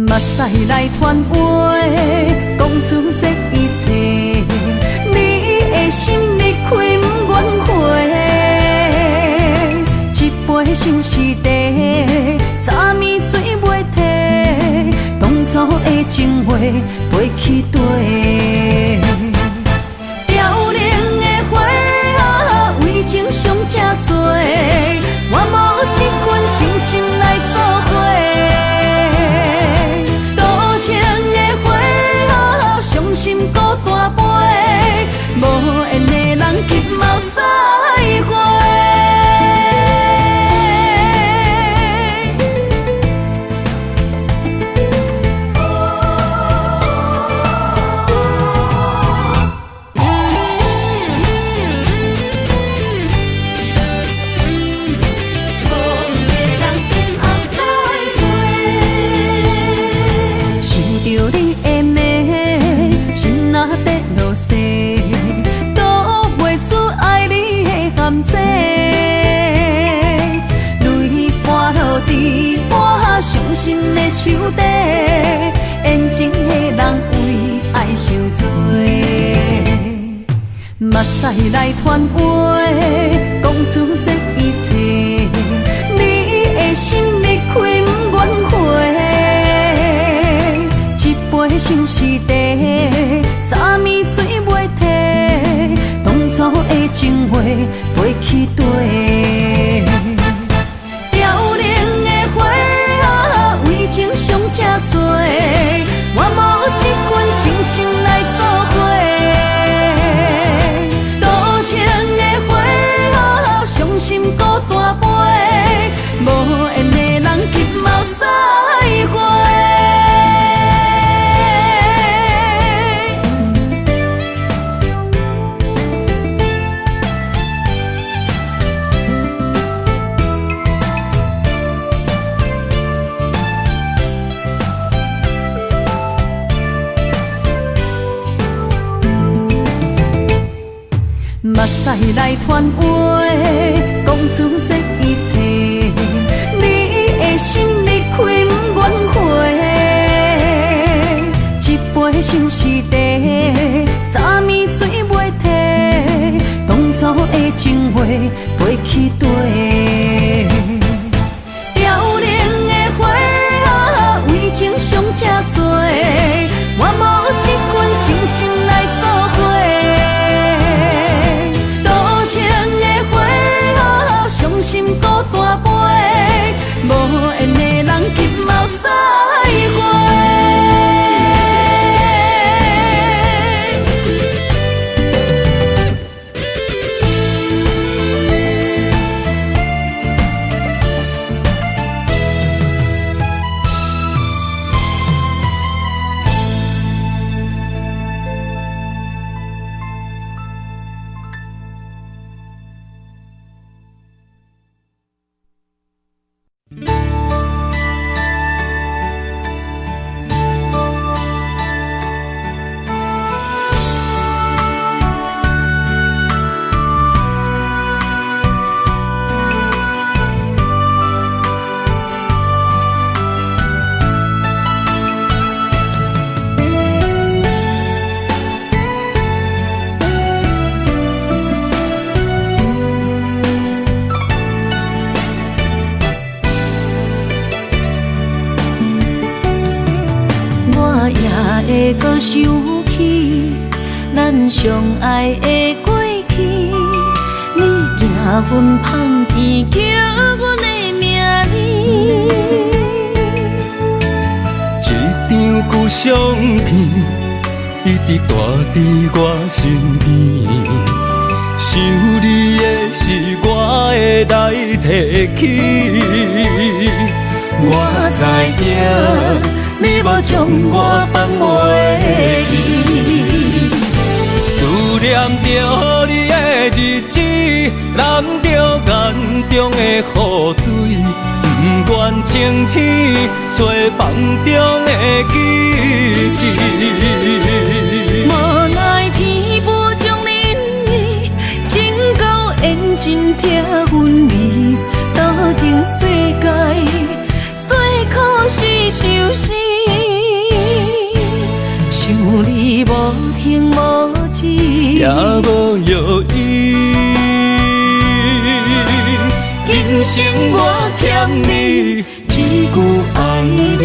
目屎来传话，讲出这一切。你的心离开不愿回，一杯相思茶，三暝水袂退，当初的情话飞去地。凋零的花啊，为情伤这多，我无一份真心来做伙。多情的花啊，伤心孤单飞，无缘的人急毛再会。伤心的手底，缘情的人为爱受罪，目屎来传话，讲出这一切。你的心离开不愿回，一杯相思茶，三暝水袂退，当初的情话飞去地。情伤这多，我无一份真心来做伙。多情的花啊，伤心孤单飞，无缘的人急毛再会。目屎来传话，讲出这一切。你的心离开不愿回，一杯相思茶，三暝水袂退，当初的情话飞去地。凋零的花啊，为情伤这多，我无一份真心来做伙。伤心孤单飞，无缘的人急毛再会。会搁想起咱相爱的过去，你行阮芳田，叫阮的名字。一张旧相片，一直挂伫我身边。想你的时，我会来提起。我知影。你无将我放袂记，思念着你的日子，淋着眼中的雨水，不愿清醒找梦中的记忆。无奈天无将恁的情到缘尽拆阮离，多情世界最可是相思。停无止，也无药医。今生我欠你一句爱你。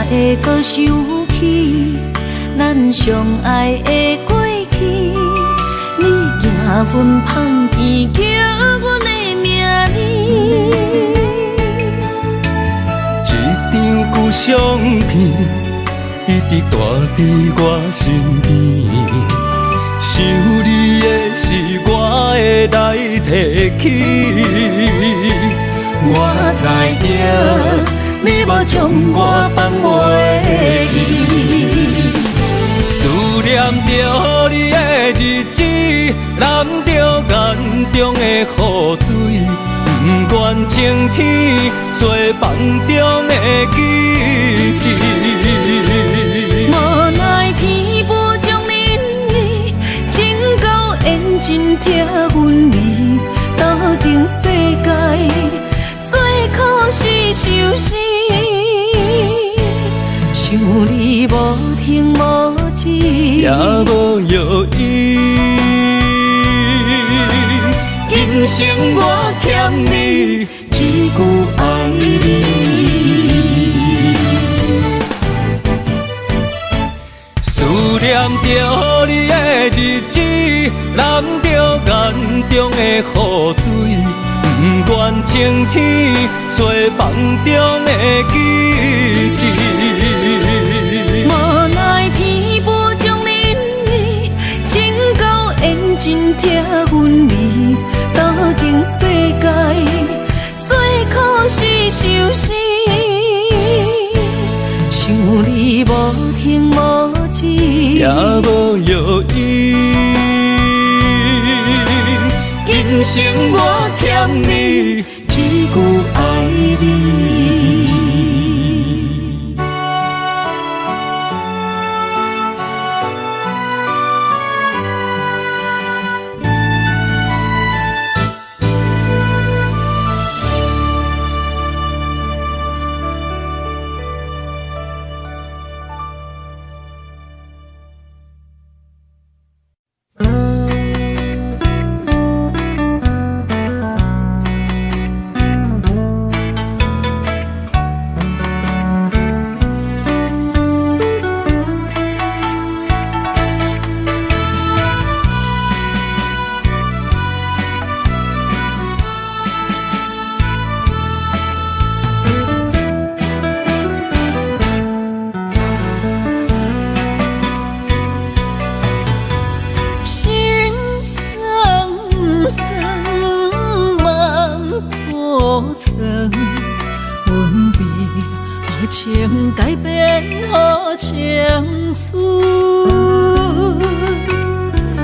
会搁想起咱相爱的过去，你行阮芳田，叫阮的名字。一张旧相片，一直带伫我身边。想你的是我会来提起，我知影。你无将我放袂记，思念着你的日子，淋着眼中的雨水，不愿清醒做梦中的记忆。无奈天无将恁的情到缘尽拆阮离，斗阵世界最可是受死。想你无停无止，也无药医。今生我欠你一句爱你。思念着你的日子，淋着眼中的雨水，不愿清醒做梦中的记忆。无奈天无将恁的情到缘尽拆阮离，斗阵世界最可是受死。想你无停无止，也无药医。今生我欠你一句爱你。改变予青春，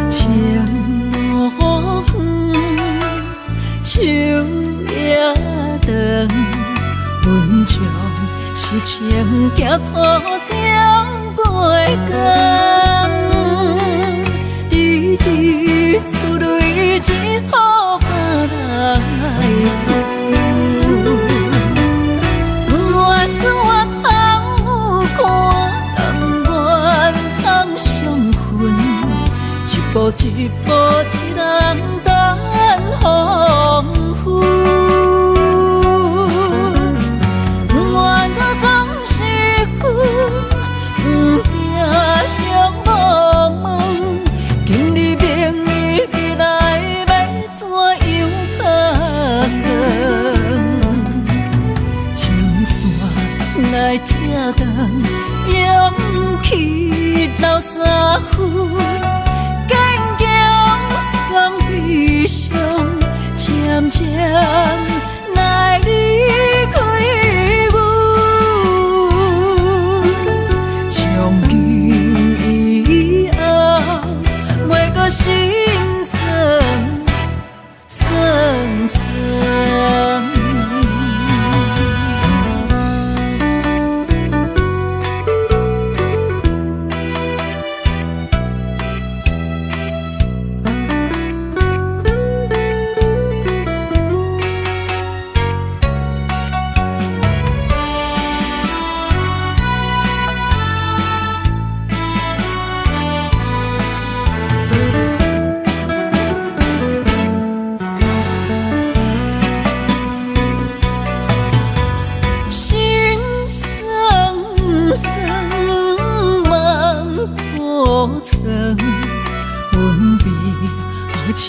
情路远，树也长，阮将痴情行土中过江，滴滴出泪只好别人来吐。一步一步，一人等风雨。愿搁总是阮，不惊伤无问。今日明日未来要怎样打算？青线来拆断，勇气留三分。悲伤，藏，阮为何情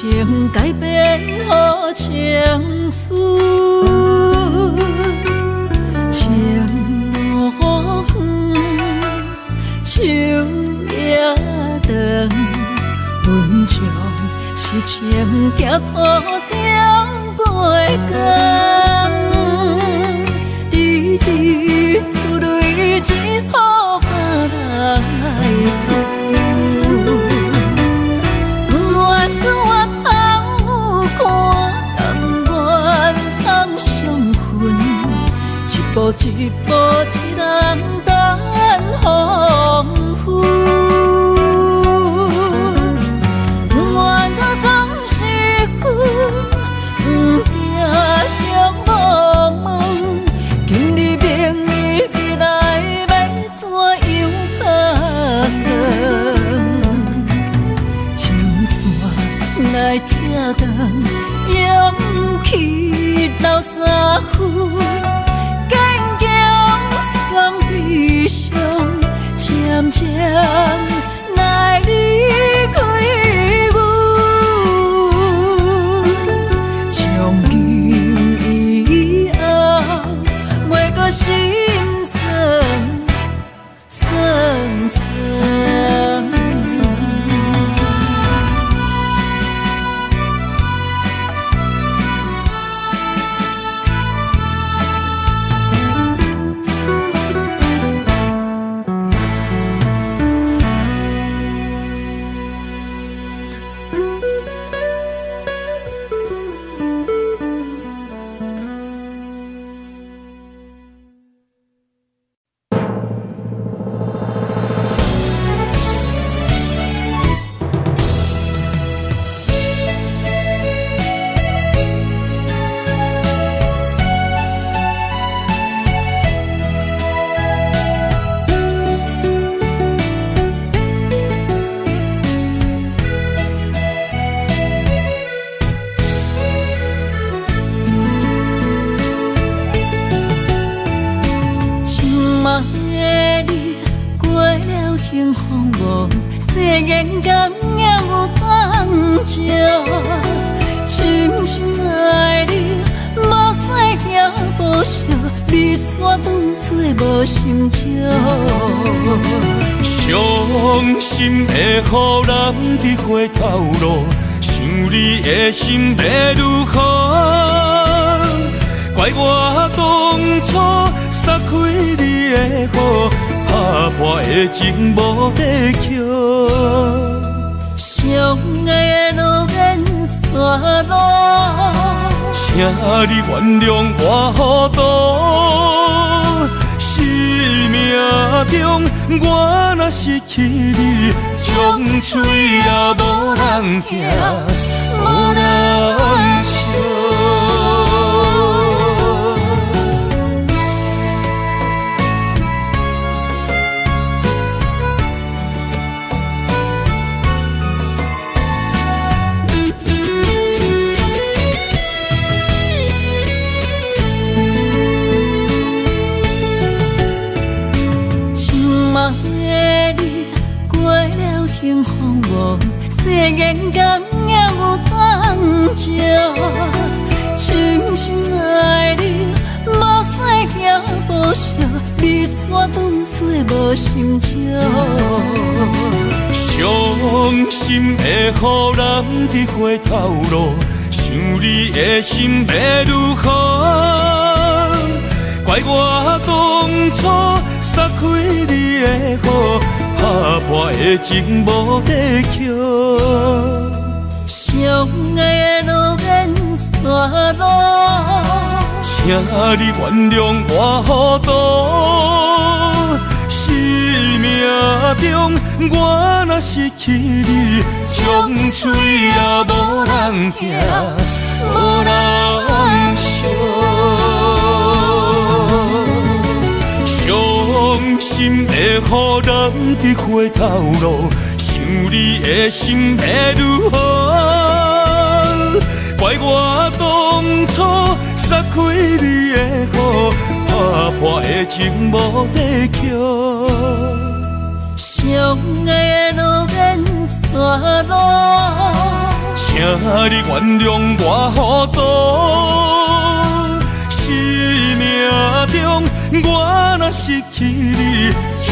改变予情绪？情路远，手也长，阮将痴情行途中过工，直直出泪只好别人来吐。我回头看，甘愿苍相分，一步一步一人等黄昏。我总是不惊伤无问，今日明日未来要怎样打算？情线来拆断，勇气留三分，坚强sans悲伤，渐渐来离开阮。从今以后，袂搁心酸酸酸。深深爱你，无使行无惜，离散当作无心照。伤心会予人伫回头路，想你的心要如何？怪我当初撒开你的好，打破的情无地桥。相爱的路免错路，请你原谅我糊涂。生命中我若失去你，将嘴也无人听，无人笑。幸福无世间甘也有当照，深深爱你，无使行无惜，离散当作无心照。伤心会予人伫回头路，想你的心要如何？怪我当初撒开你的好，打破的情无地桥。相爱的路免错路，请你原谅我糊涂。生命中我若失去你，将嘴也无人听，无人笑。伤心会予人伫回头路，想你的心要如何？怪我当初撒开你的好，打破的情无地桥。相相爱的路免错路。请你原谅我糊涂，生命中我若失去你，将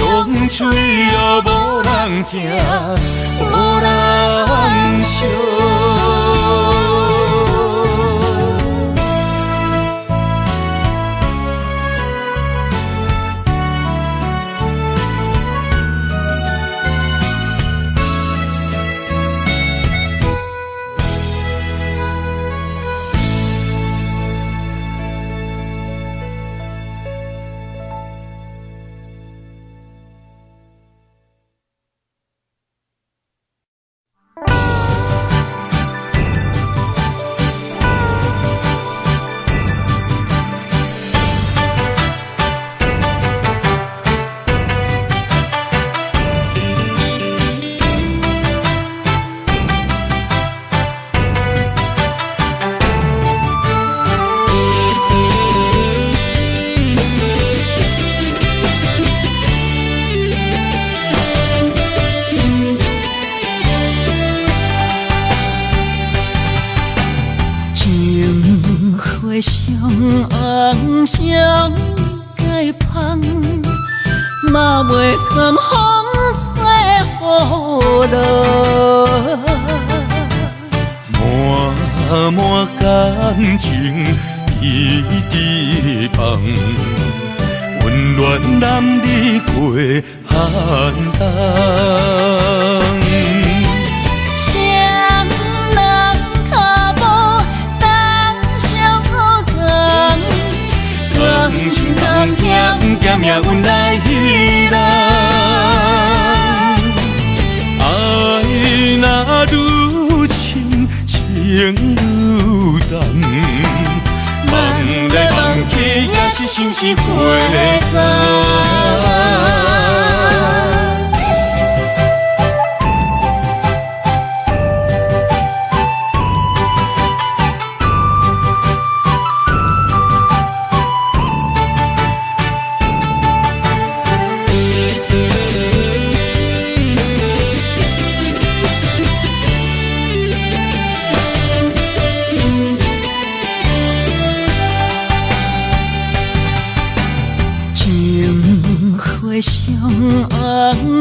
嘴也无人听，无人笑。相解放，嘛袂甘风吹雨落。满满感情一直放，温暖男儿过寒冬。心通险险命运来彼人，爱若愈深情愈重，梦来梦去也是心是花丛。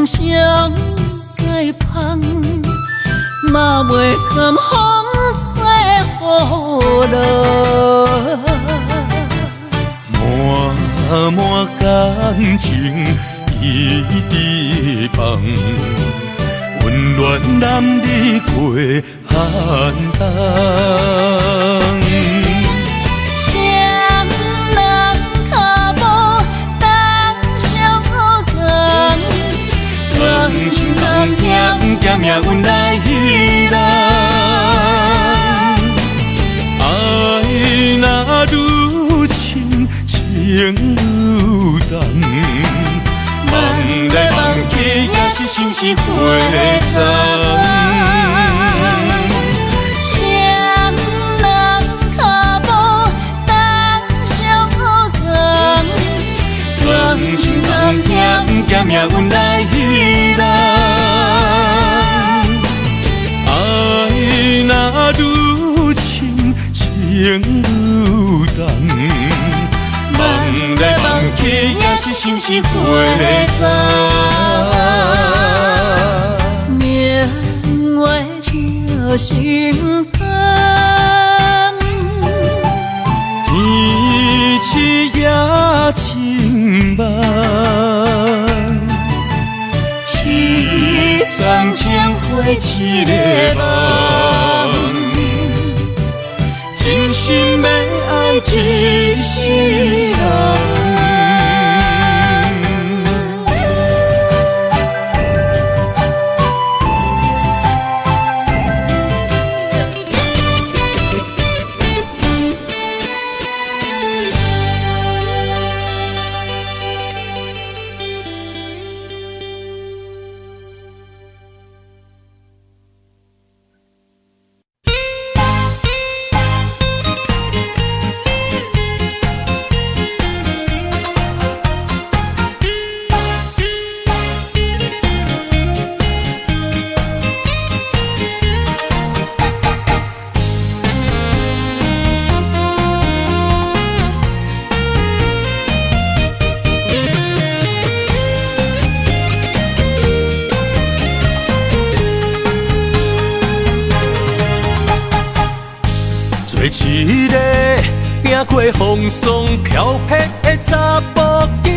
相解放，嘛袂甘风吹雨落。满满感情一直放，温暖男儿过寒冬。心通险险命运来彼人，爱若愈深情愈重，梦来梦去也是心是花丛。谁人脚步当相共，心通险险命运来彼人。若愈深情愈重，梦来梦去也是心是花丛。明月照心肝，天气也真慢，凄惨将花一个梦。真心要爱一世人。做一个行过风霜飘泊的查甫囝，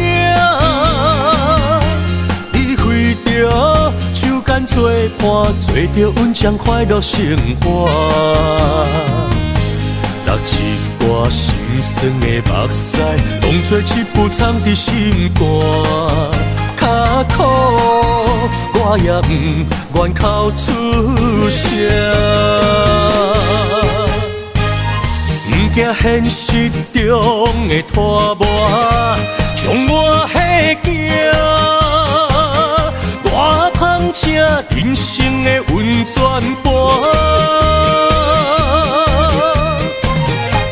伊开着手间做伴，做着稳将快乐生活。落一挂心酸的目屎，当作一副藏伫心肝。较苦，我也不愿口出声。惊现实中的拖磨，将我迄惊大芳正人生的温泉伴。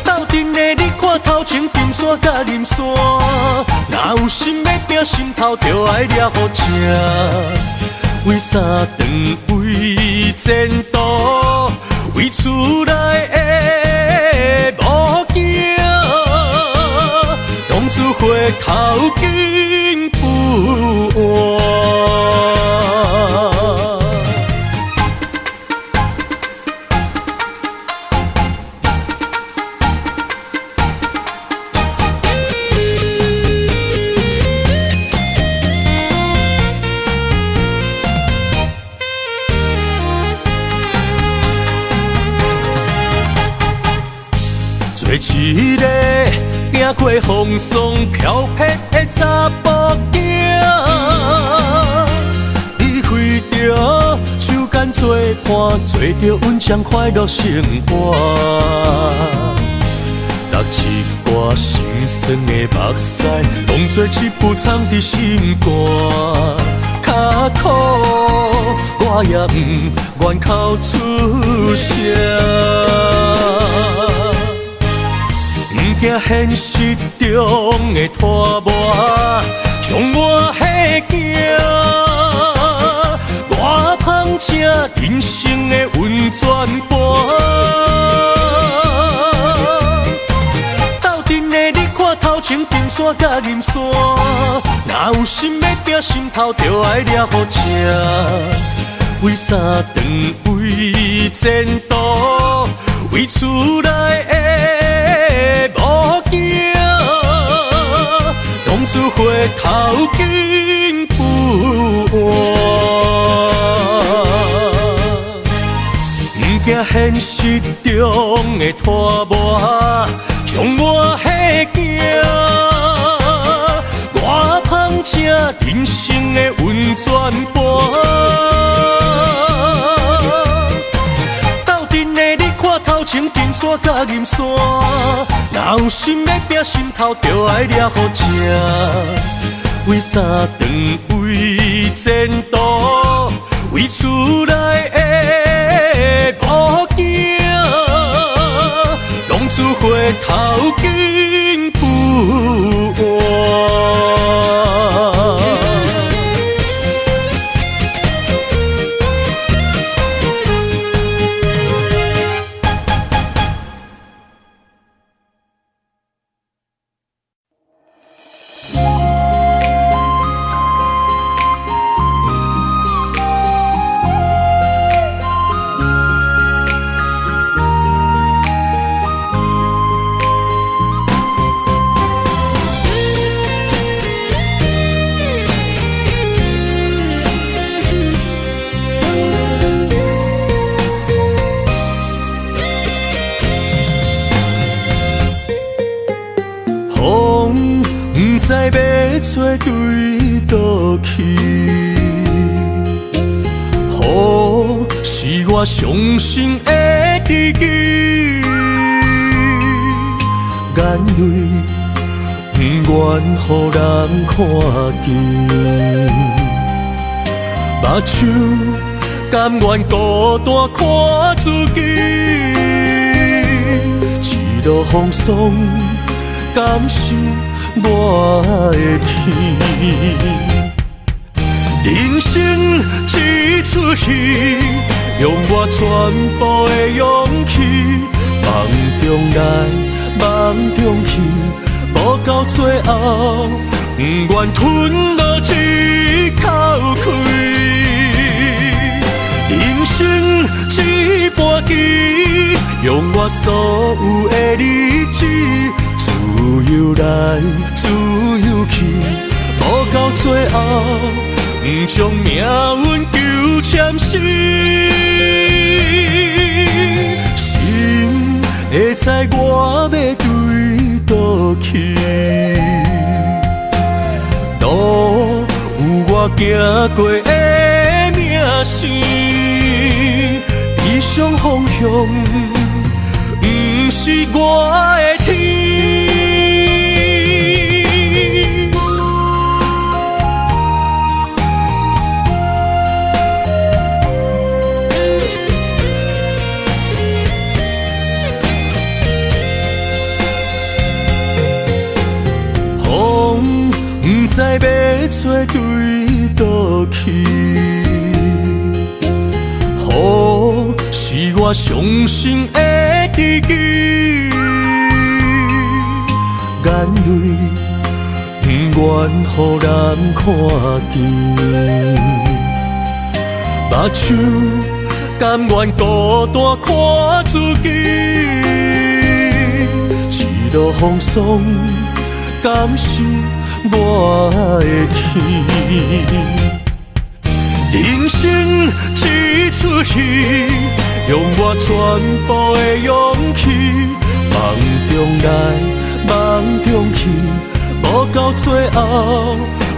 斗阵的你看头前金山甲银山，若有心要拼，心头就爱抓好正。为啥长为前途，为厝内的某囝，当初回头紧不换。做一个行过风霜飘泊的查甫囝，伊开着手间做伴，做着稳将快乐生活。落一挂心酸的目屎，当作一副藏伫心肝。较苦，我也不愿口出声。惊现实中的拖磨，将我迄惊大芳正人生的温泉伴。斗阵的你看头前金山甲银山，若有心要拼，心头就爱抓好正。为啥长为前途，为厝内的某囝，当初回头紧不换。不惊现实中的拖磨，将我迄惊大芳正人生的温泉伴。头前金山甲银山，若有心要拼，心头就爱抓好正。为啥长为前途，为厝内的某囝，当初回头紧不换。吹对倒去，雨是我伤心的知己，眼泪不愿予人看见，目睭甘愿孤单看自己，一路风霜，敢是我的天？人生一出戏，用我全部的勇气，梦中来，梦中去，无到最后，不愿吞落一口气。人生一盘棋，用我所有的理智，自由来，自由去，无到最后，不将命运纠缠死。心会知我要对倒去，路有我行过的名字，理想方向不是我的天。风不知要吹对倒去，雨是我伤心的知己，眼泪不愿予人看见，目睭甘愿孤单看自己，一路风霜，敢是我的天？人生一出戏，用我全部的勇气，梦中来，梦中去，无到最后，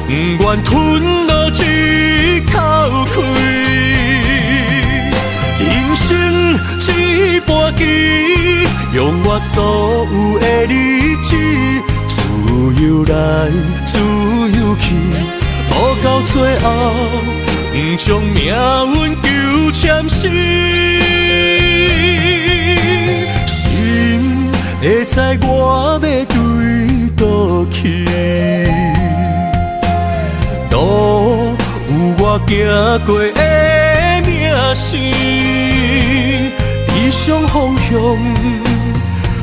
不愿吞落一口气。人生一盘棋，用我所有的理智，自由来，自由去，无到最后，不将命运纠缠死。心会知我要对倒去，路有我行过的名字，理想方向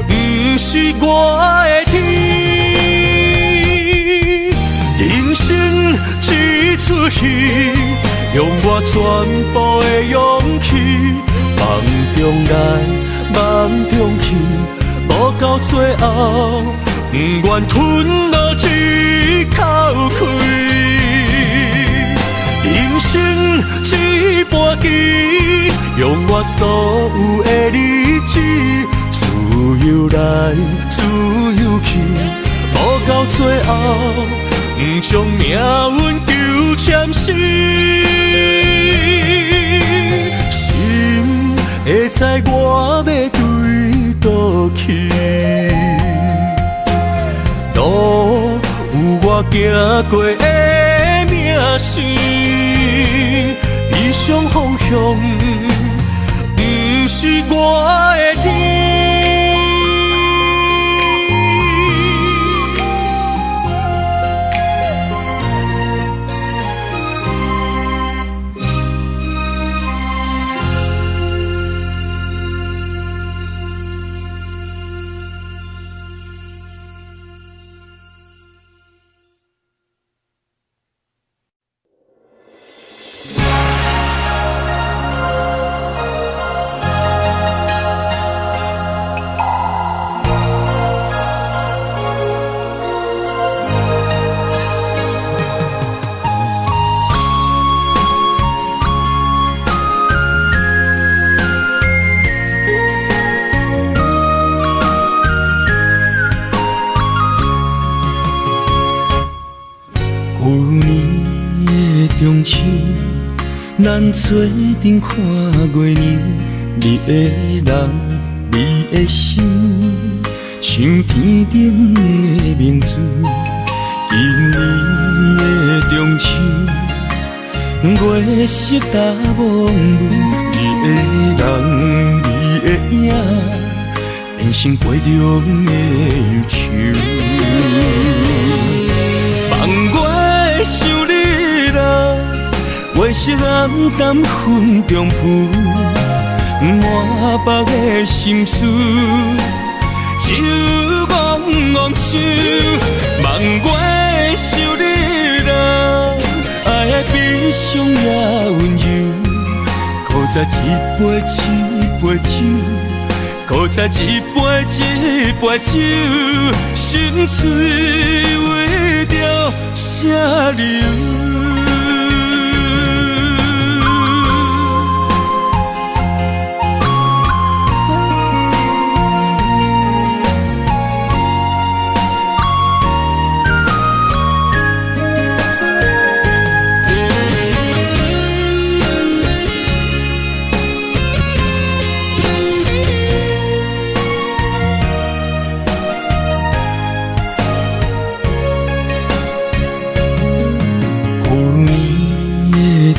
不是我的天。人生一出戏，用我全部的勇气，梦中来，梦中去，无到最后，不愿吞落一口气。人生一盘棋，用我所有的理智，自由来，自由去，无到最后，不将命运纠缠死。心会知我要对倒去，路有我行过的名字，理想方向不是我的天。咱做阵看月亮，你的人，你的心，像天顶的明珠。今年的中秋，月色大蒙雾，你的人，你的影，变成杯中的忧愁。望我想你啦。月色暗淡云中浮，满腹的心事，只有怣怣想。望我想你啦，爱的悲伤也温柔，苦在一杯酒，搁再一杯一杯酒，心碎为着啥理由？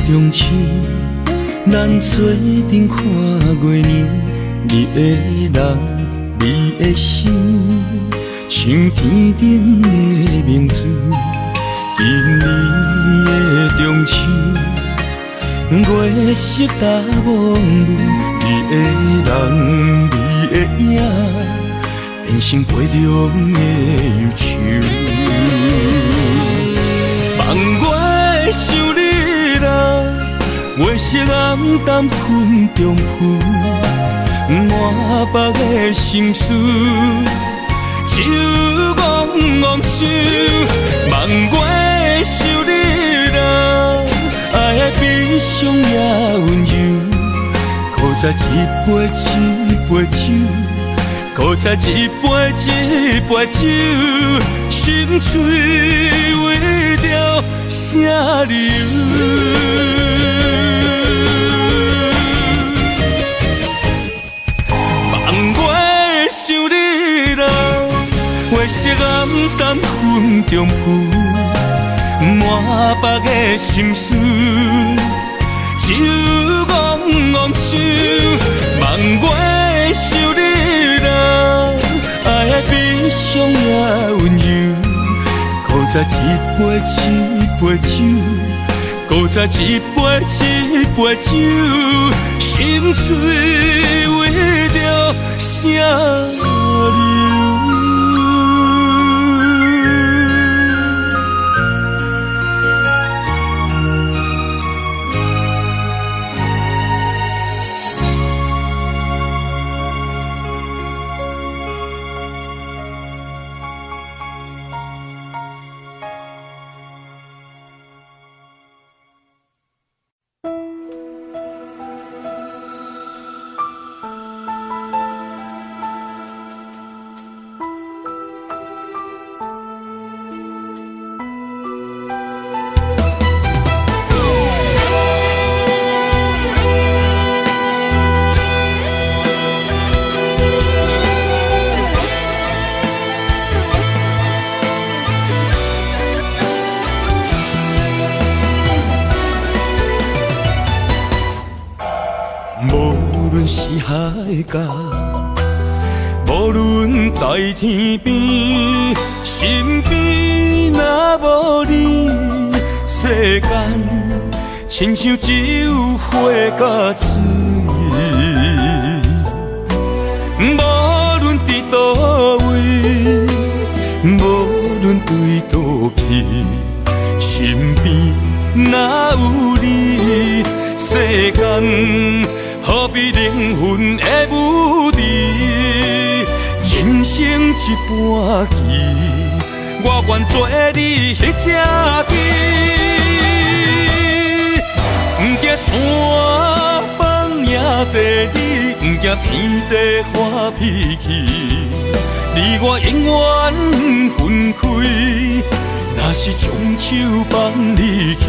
中秋，咱做阵看月年，你的人，你的心，像天顶的明珠。今年的中秋，月色大蒙雾，你的人，你的影，变成杯中的忧愁。望我想你。月色暗淡云中浮，满腹的心事，酒怣怣想，望我想你人，爱的悲伤也温柔，搁再一杯一杯酒，搁再一杯一杯酒，心碎为着啥理由？月色暗淡云中浮，满腹的心事，酒怣怣想，望我想你人，爱的悲伤也温柔，搁再一杯一杯酒，搁再一杯一杯酒，心碎为着啥理由？无论在天边，身边若无你，世间亲像只有火甲水。无论伫倒位，无论对倒去，身边若有你，世间何必灵魂的舞池？人生一半棋，我愿做你迄只棋。不惊山崩也地理，不惊遍地花脾气。你我永远分开，若是将手放离去，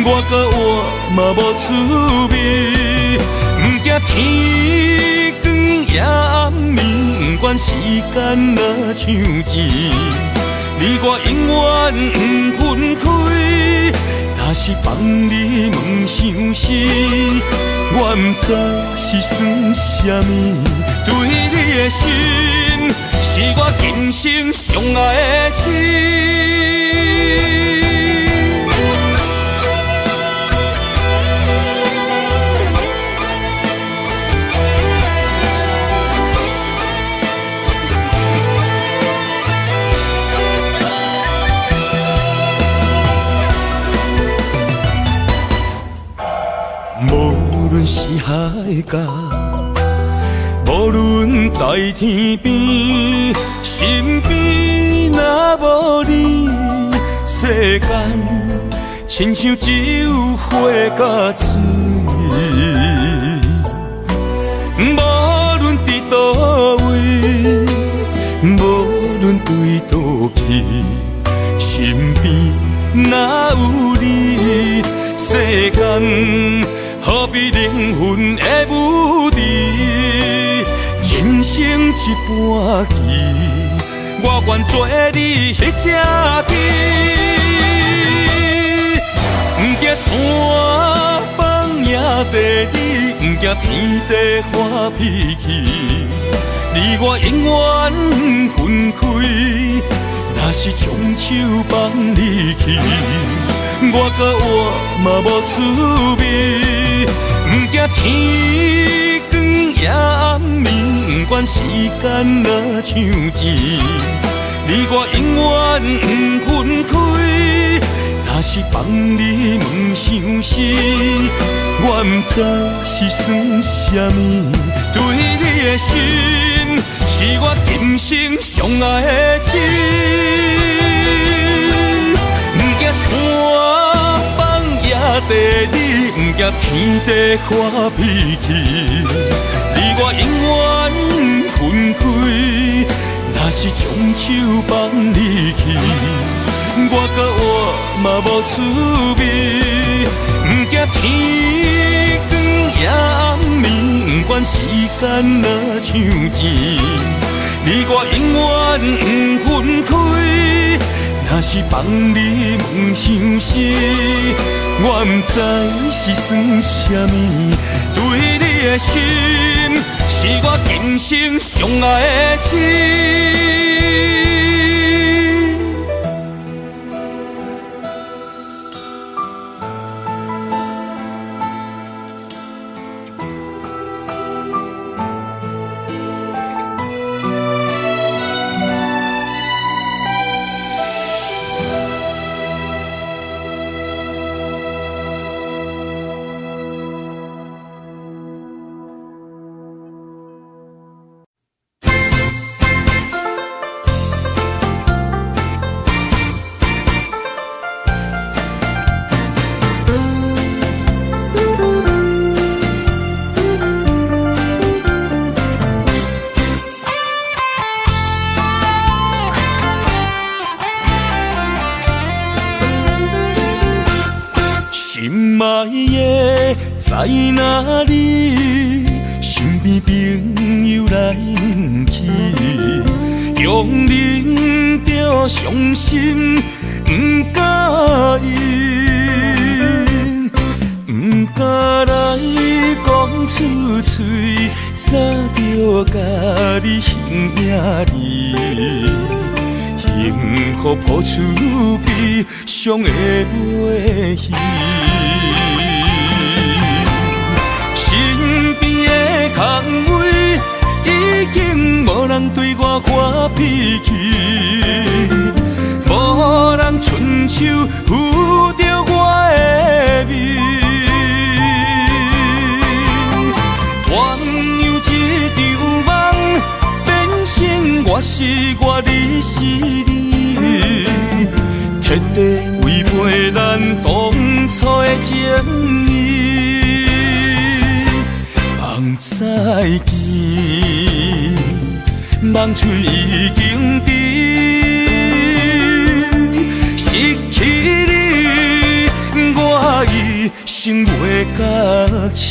我甲我嘛无趣味。不惊天光也暗暝，不管时间若像钱，你我永远不分开。若是放你问伤心，我不知是算啥物。对你的心，是我今生上爱的情。无论是海角，无论在天边，身边若无你，世间亲像只有火甲水。无论伫倒位，无论对倒去，身边若有你，世间何必灵魂的舞池？人生一半棋，我愿做你迄只棋。不惊山崩也地理，不惊天地发脾气。你我永远分开，若是将手放你去，我甲我嘛无趣味。不惊天光也暗暝，不管时间若像钱，你我永远不分开。若是放你问伤心，我不知是算什么。对你的心，是我今生上爱的情。不惊山崩也地理，不惊天地发脾气。你我永远分开，若是将手放你去，我甲我嘛无趣味。不惊天光也暗暝，不管时间若像钱，你我永远不分开。若是放你问伤心，我不知是算什么。对你的心，是我今生上爱的情。心爱的在哪里？身边朋友来不去，强忍着伤心，不甲伊，不敢来讲出嘴，早着甲你形影离。幸福抱出悲伤的尾戏，身边的空位已经无人对我发脾气，无人伸手扶着我的面，原有一场梦变成我是我，你是你。彻底违背咱当初的情义，梦再见，梦碎已经甜，失去你，我一生袂觉醒。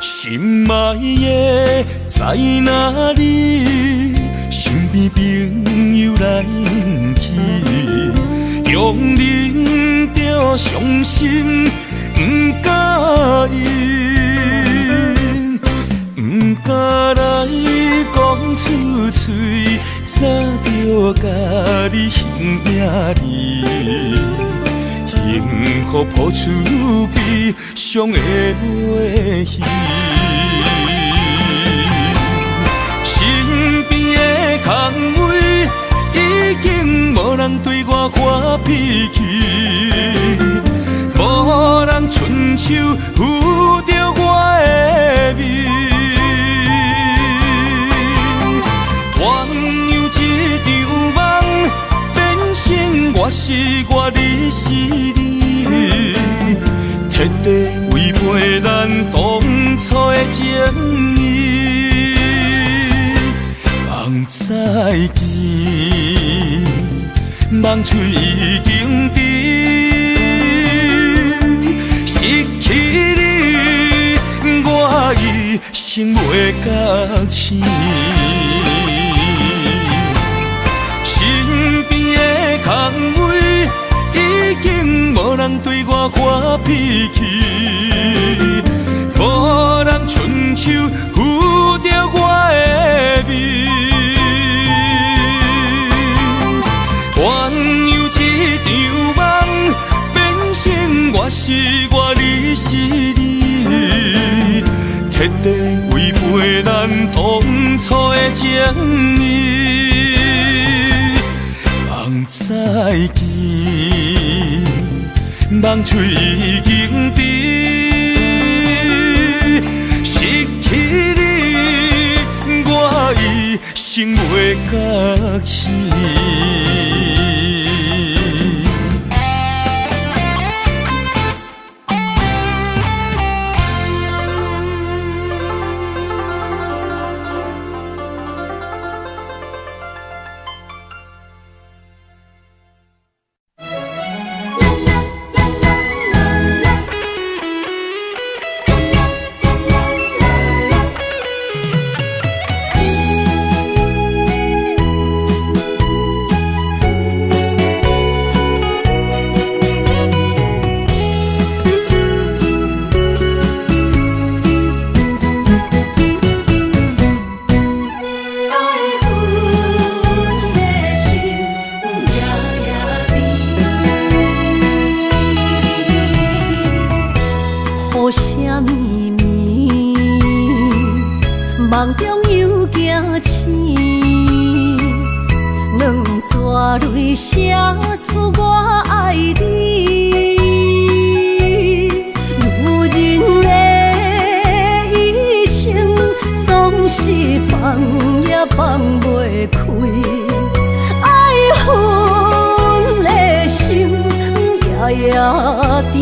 心爱的在哪里？身边朋友来不去，强忍着伤心，不甲伊，不敢来讲出嘴，早着甲你形影离。幸予谱出悲伤的话戏。身边的空位已经无人对我发脾气，无人伸手扶着我的面。原有一场梦，变成我是我，你是你，彻底违背咱当初的情义。梦再见，梦碎已经甜，失去你，我一生袂甲醒。身边的空位已经无人对我发脾气，无人伸手扶着我的面。原有一场梦，变成我是我，你是你，彻底违背咱当初的情义。梦再见，梦碎已经甜，失去你，我一生袂甲醒。梦中有惊醒，两撮泪写出我爱你。女人的一生总是放也放袂开，爱恨的心夜夜甜。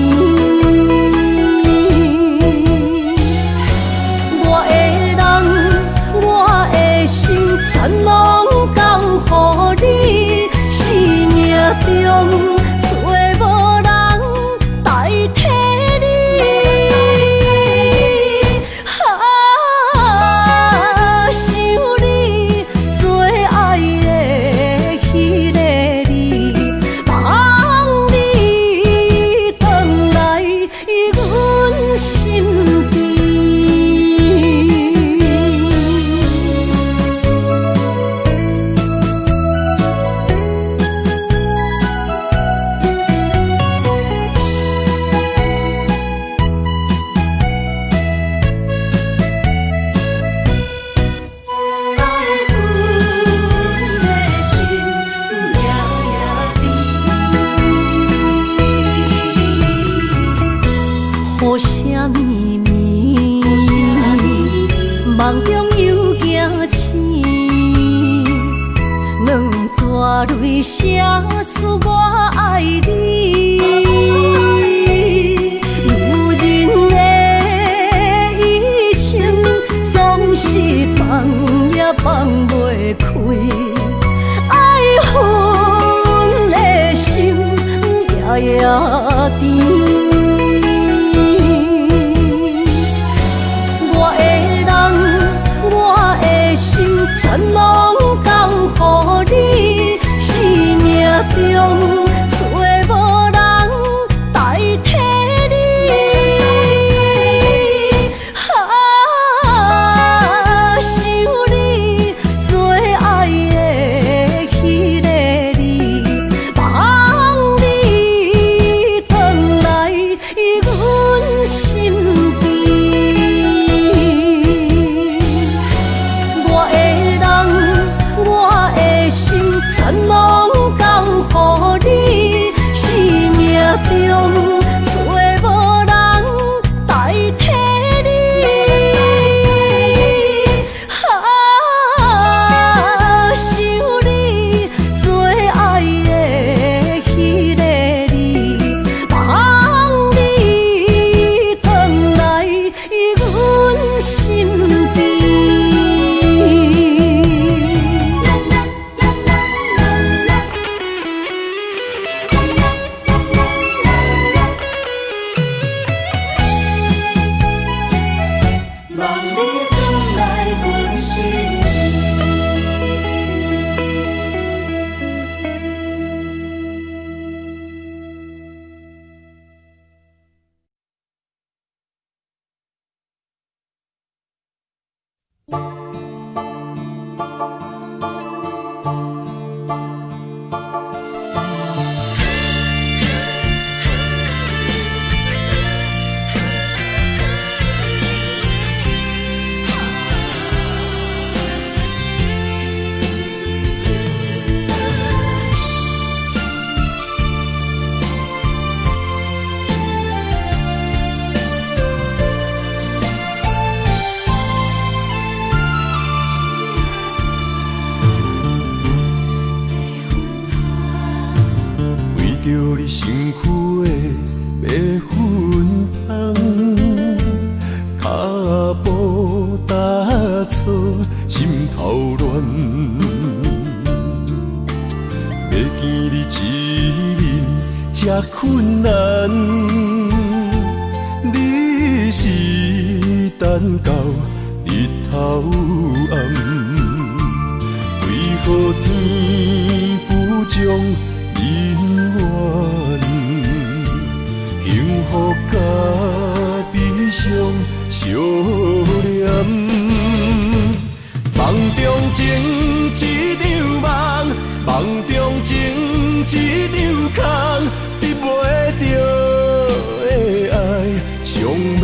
全拢交予你，生命中找无人代替你。想你最爱的迄个你，望你回来阮心边。雨声绵绵，梦中有惊醒，两撮泪写出我爱你。女人的一生总是放也放袂开，爱恨的心夜夜甜。全拢交予你，生命中找无人代替你。想你最爱的迄个你，望你回人缘，幸福甲悲伤相连。梦中情一场梦，梦中情一场空，得袂着的爱上迷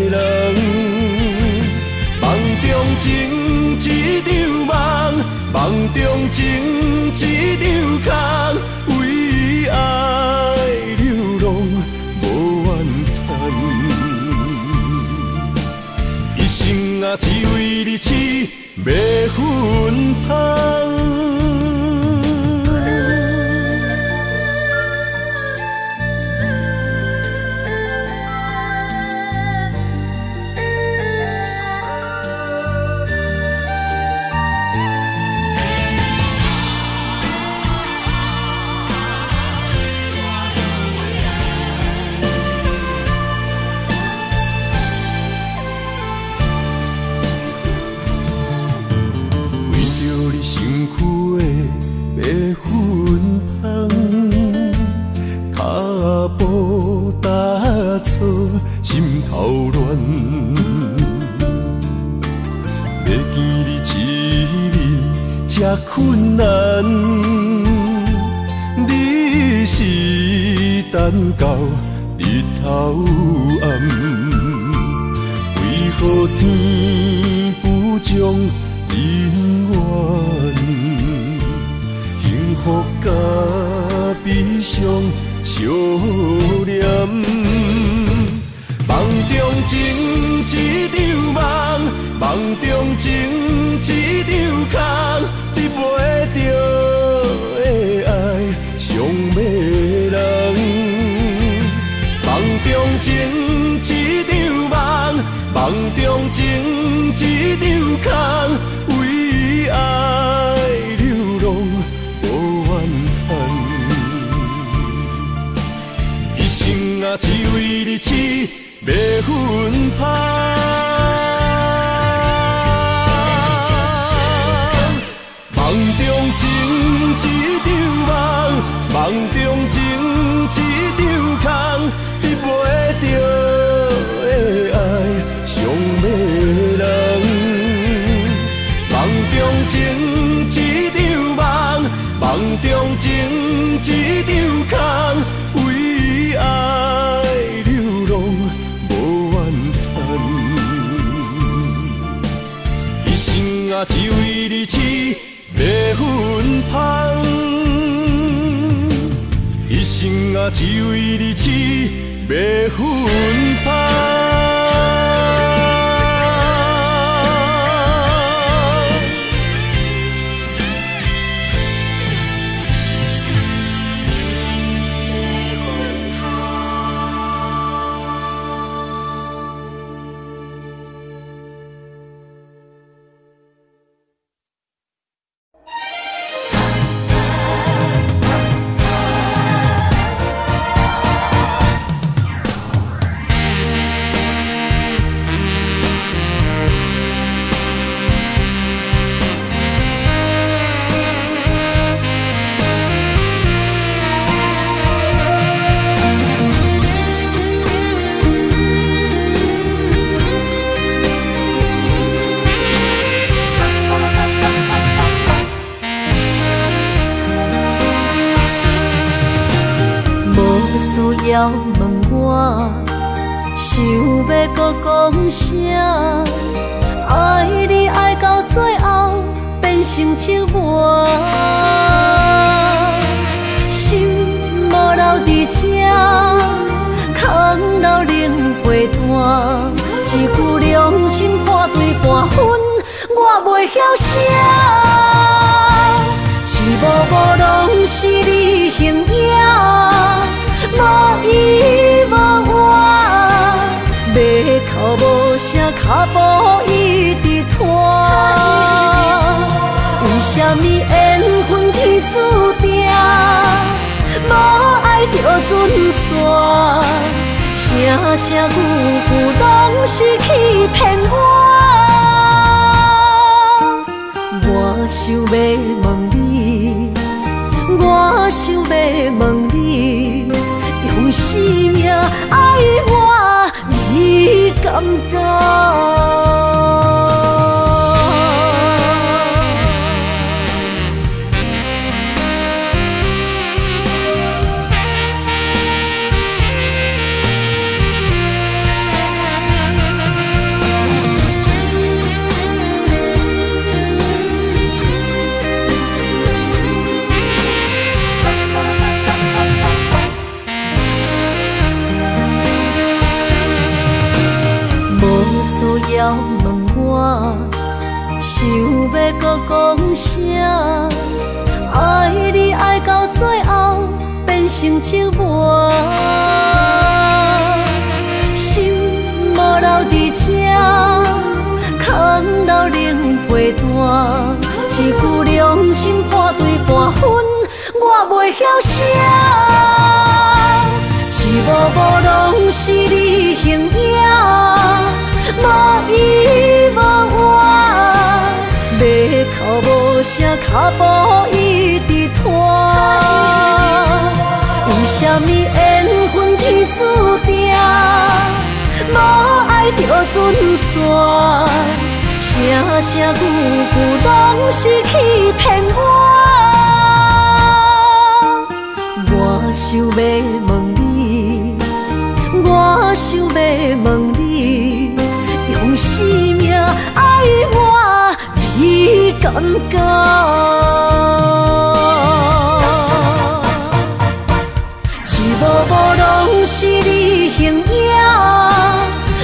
人。梦中情一场梦，梦中情一场空，为爱流浪无怨叹。一生啊，只为你痴，袂分芳。心头乱，要见你一面这困难，你是等到日头暗，为何天不将人缘，幸福甲悲伤相连？梦中情一场梦，梦中情一场空，得袂着的爱上迷人。梦中情一场梦，梦中情一场空，为爱流浪无怨叹。一生啊，只为你痴，袂分芳。梦中情一场梦，梦中情一场空，得袂着的爱上迷人。梦中情一场梦，梦中情一场空，为爱流浪无怨叹。一生啊，只为你痴，袂分芳。一生啊，只为你痴，袂分芳。要问我，想要搁讲啥？爱你爱到最后变成寂寞，心无留伫这，空留冷陪伴。一句良心半对半分，我袂晓写。一幕幕拢是你形影。无依无我，要哭无声，脚步一直拖。为什么缘分天注定，无爱就准线？声声句句拢是欺骗我。我想要问你，我感觉。要问我，想要搁讲啥？爱你爱到最后变成寂寞，心无留伫这，空留冷陪伴。一句良心破对半分，我袂晓写。一幕幕拢是你形影。无依无我，要哭无声，脚步一直拖。为什么缘分天注定，无爱就准线？声声句句拢是欺骗我。我想要问你，我想要问你。用生命爱我，你感觉？一幕幕拢是你形影，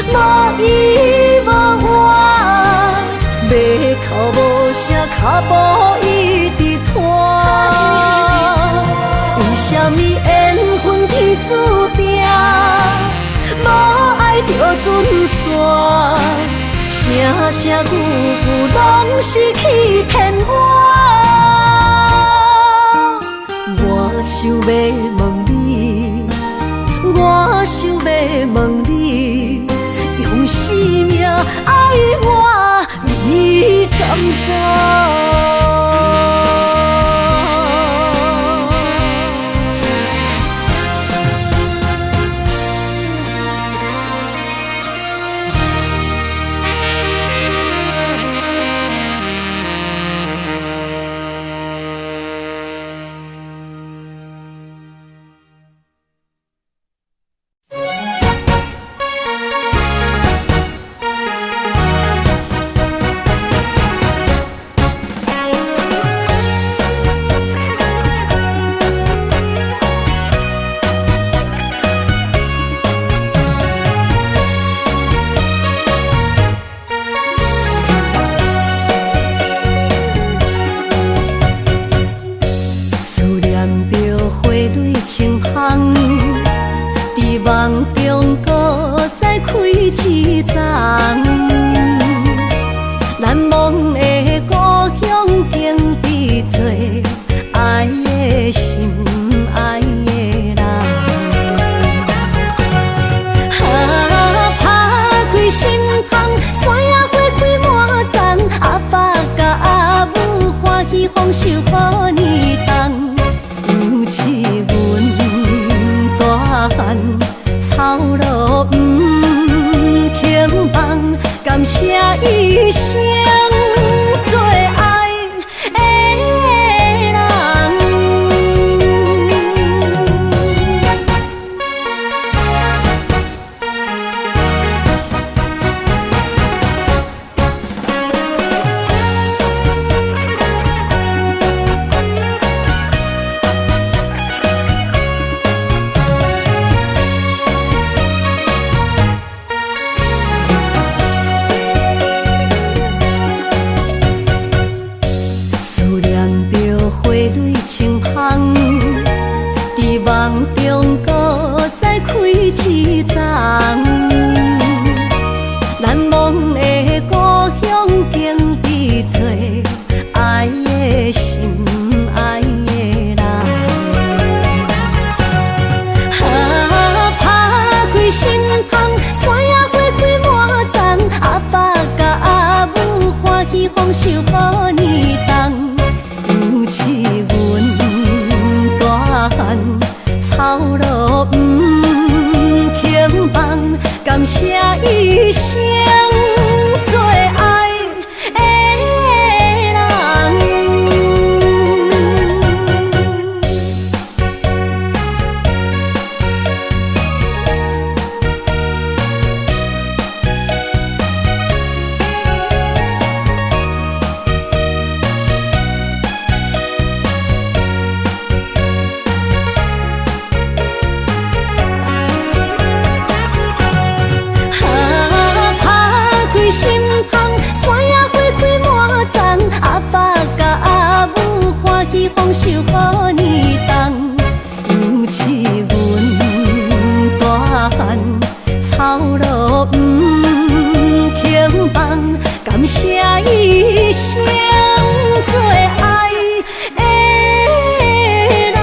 无依无我，要哭无声，脚步一直拖。为什么缘分天注定？无爱就准线，声声句句拢是欺骗我。我想要问你，我想要问你，用生命爱我，你感觉？草路不轻放，感谢。一生做爱的人。心芳，山野花开满丛，阿爸甲阿母欢喜丰收好年冬。尤是阮大汉操劳不轻放，感谢一生做爱的人。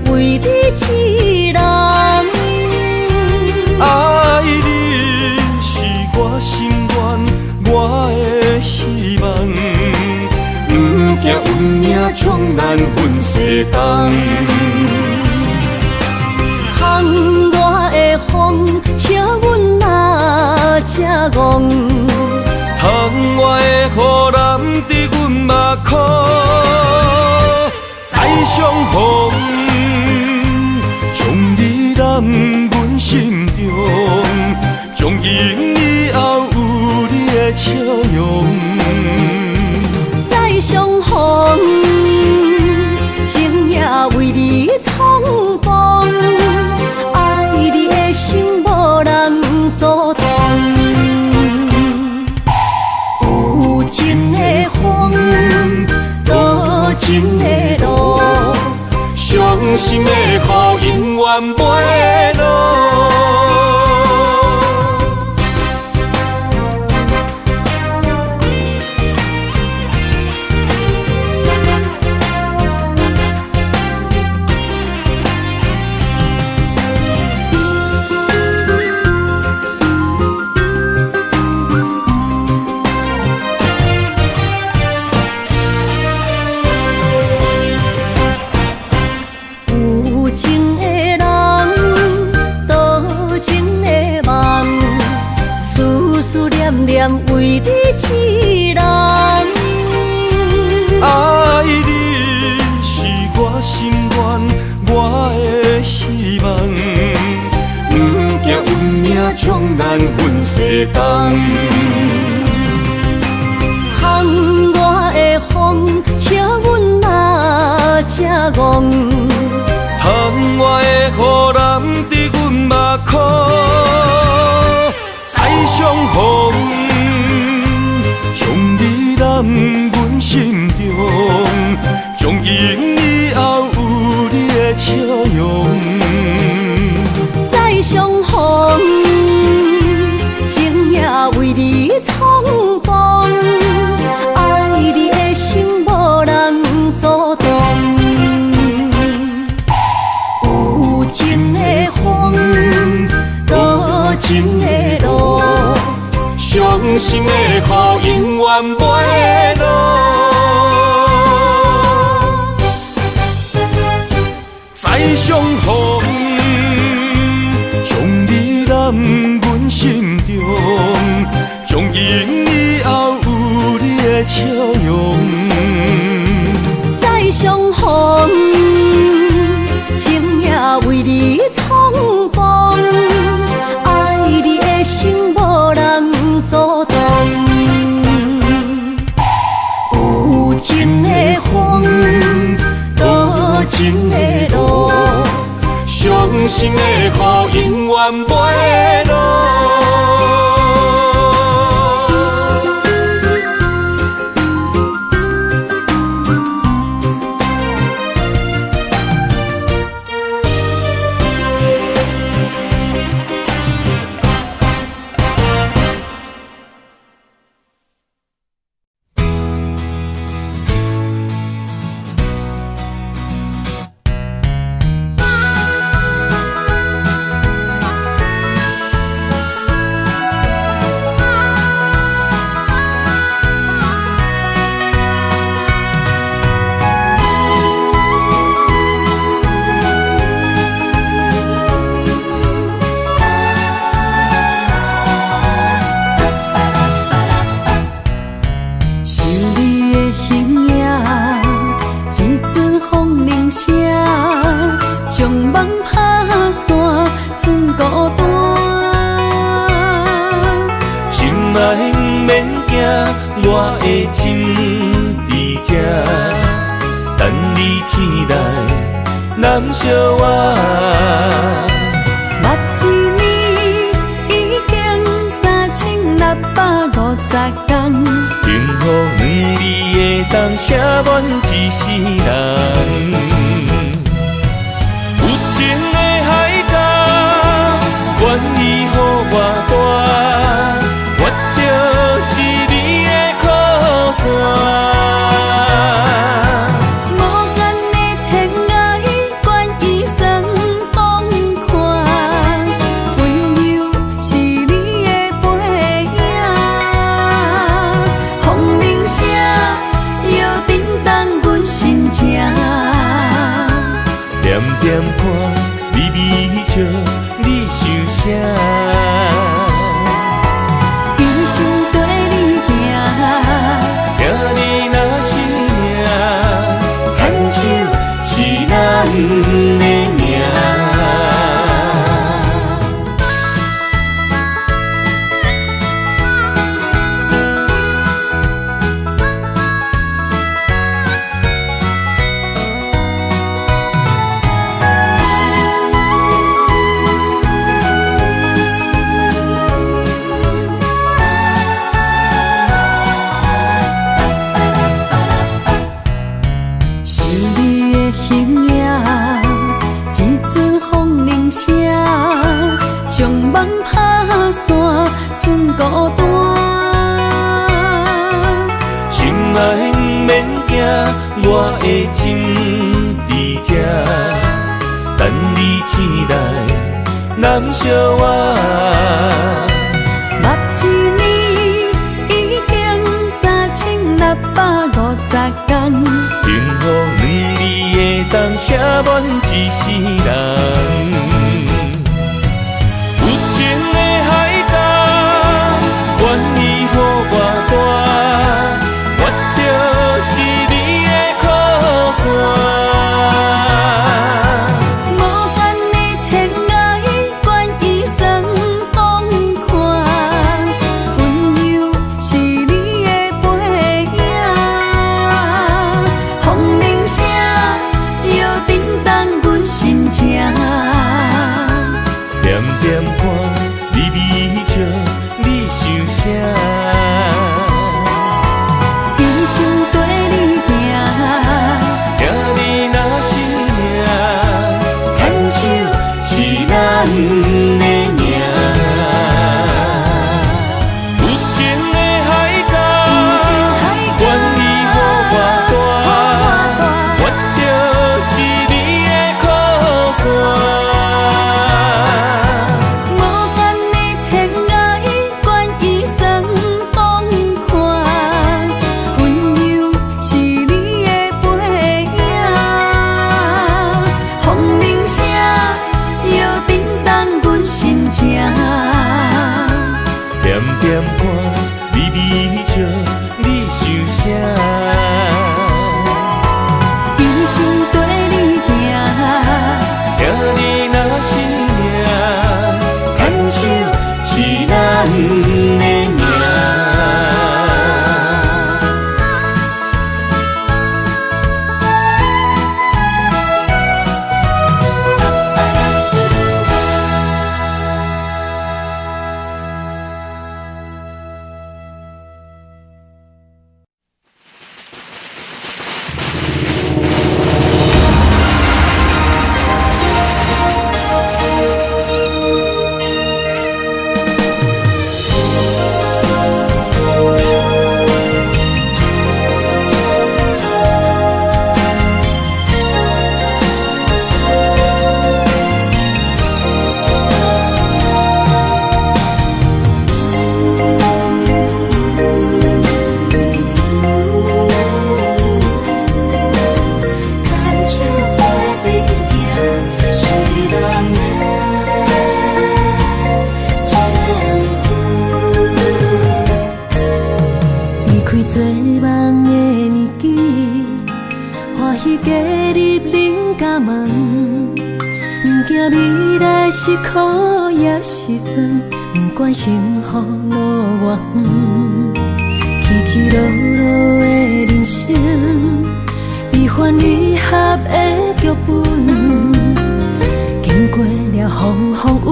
为你痴人，爱你是我心愿，我的希望。不惊运命冲咱分世东，窗外的风笑阮哪只戆，窗外的雨淋伫阮目眶，再相逢。将你揽阮心中，从今以后有你的笑容。再相逢，情也为你冲动，爱你的心无人阻挡。有情的风，多情的路。伤心的雨永远袂落。为你痴人，爱你是我心愿，我的希望。不惊运命冲咱分世东，窗外的风笑阮哪只戆，窗外的雨淋伫阮目眶，再相逢。将你揽阮心中，从今以后有你的笑容。再相逢，情也为你冲动，爱你的心无人阻挡。有情的风，多情的路。伤心的雨永远袂落，再相逢，将你揽阮心中，从今以后有你的笑容。再相逢，情也为你冲动，爱你的心无人阻挡。有情的风，多情的路，伤心的雨永远袂落。我的心在这，等你醒来，难相偎。目一年已经3650天，幸福两字会当写满一世人。有情的海角，愿意予我带，我就是你的靠山。点点看，微微笑，你想啥？一生跟你行，行你若是命，牵手是咱的命。将梦打散，剩孤单。心爱免惊，我的心在这，等你醒来，难相偎。目一年已经3650天，幸福两字会当写满一世人。风铃声，摇叮当阮心情。加入恁家门，不惊未来是苦也是酸，不管幸福路偌远，起起落落的人生，悲欢离合的剧本，经过了风风雨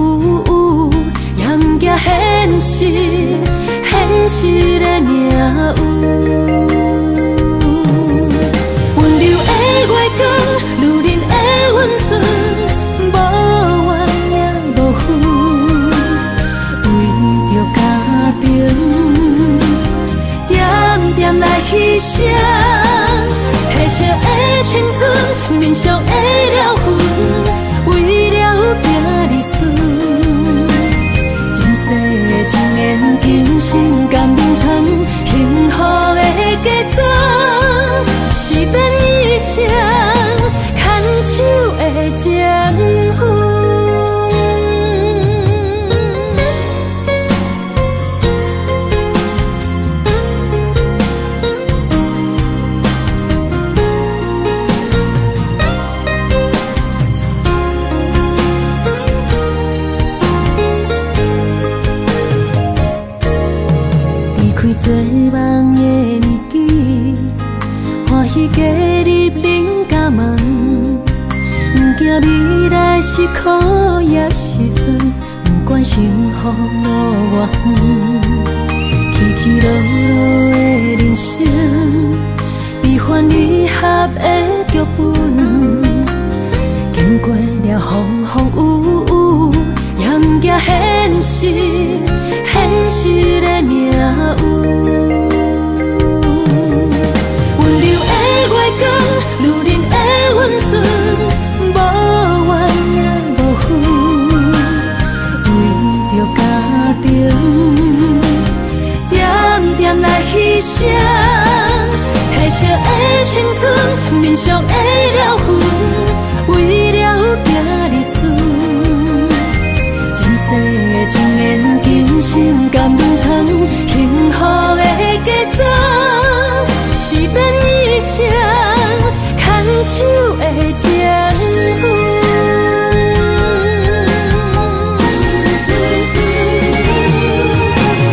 雨，也不惊现实，现实的命运。温柔的月光，如恁的温顺，无怨也无恨，为着家庭，点点来牺牲。褪色的青春，面上的了痕，为了拼日顺。前世情缘，今生甘眠藏，幸福的家庄，是变一生牵手的情分。做梦的年纪，欢喜加入恁家门，不惊未来是苦也是酸，不管幸福路偌远，起起落落的人生，悲欢离合的剧本，经过了风风雨雨，也不惊现实，现实的命运。温柔的月光，如恁的温顺，无怨也无恨，为着家庭，点点来牺牲。褪色的青春，面上的了痕，为了拼日顺。前世情缘，今生甘眠藏，幸福的家庄，是变一生牵手的情分。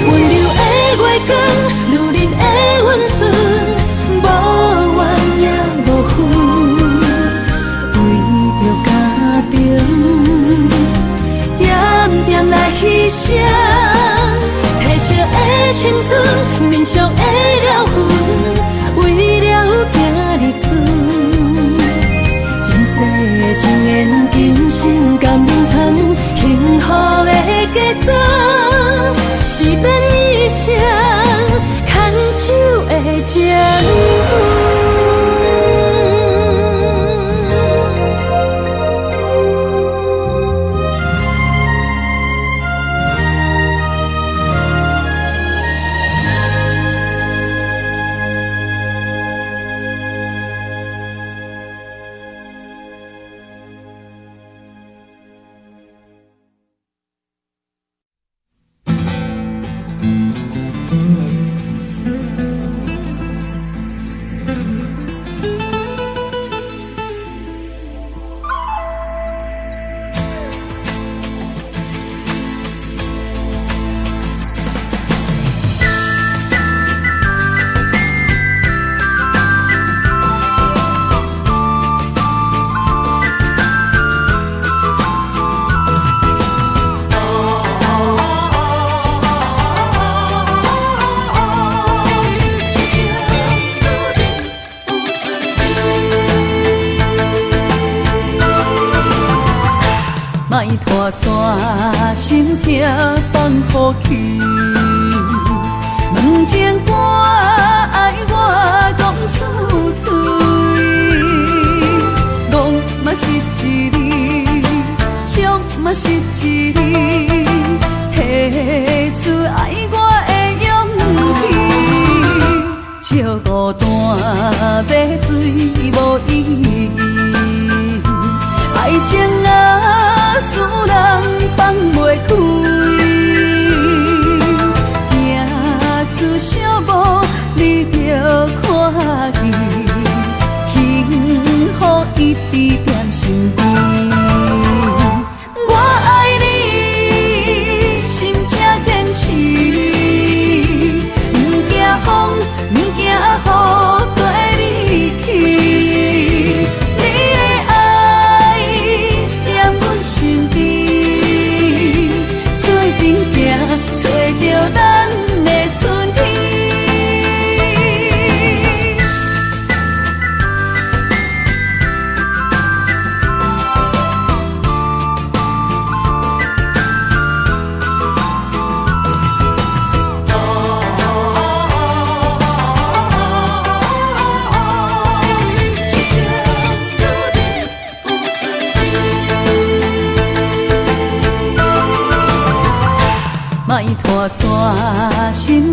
温柔的月光，如恁的温顺，无怨也无恨，为着家庭，点点来牺牲。褪色的青春，面上的了痕，为了拼日顺。前世情缘，今生甘眠藏，幸福的家庄，是变一生牵手的情分。莫拖山，心痛放乎去。问情歌爱我讲出嘴，戆嘛是一字，唱嘛是一字，提出爱我的勇气。笑孤单要水无意义，爱情啊，使人放袂开。行出小步，你着看见，幸福